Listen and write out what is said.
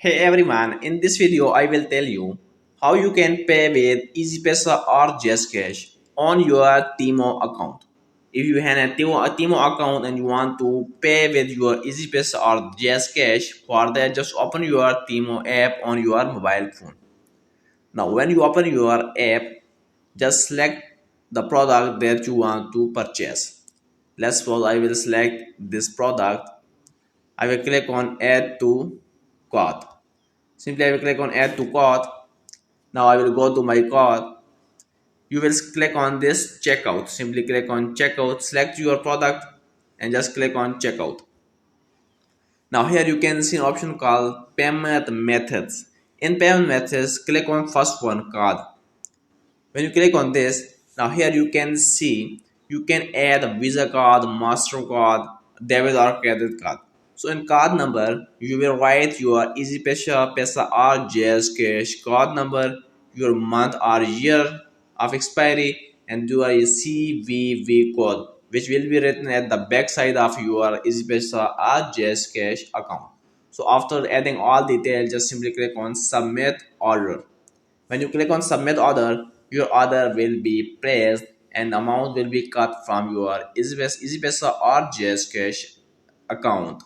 Hey everyone, in this video I will tell you how you can pay with easypaisa or jazzcash on your temu account. If you have a temu account and you want to pay with your easypaisa or jazzcash, for that just open your temu app on your mobile phone. Now when you open your app, just select the product that you want to purchase. Let's suppose I will select this product. I will click on add to cart. Simply I will click on add to cart. Now I will go to my cart. You will click on this checkout. Simply click on checkout, select your product and just click on checkout. Now here you can see an option called payment methods. In payment methods, click on first one, card. When you click on this, now here you can see you can add a Visa card, MasterCard, debit or credit card. So in card number, you will write your easypaisa, Pesa or jazzcash card number, your month or year of expiry, and your CVV code, which will be written at the back side of your easypaisa or jazzcash account. So after adding all details, just simply click on submit order. When you click on submit order, your order will be placed and amount will be cut from your easypaisa or jazzcash account.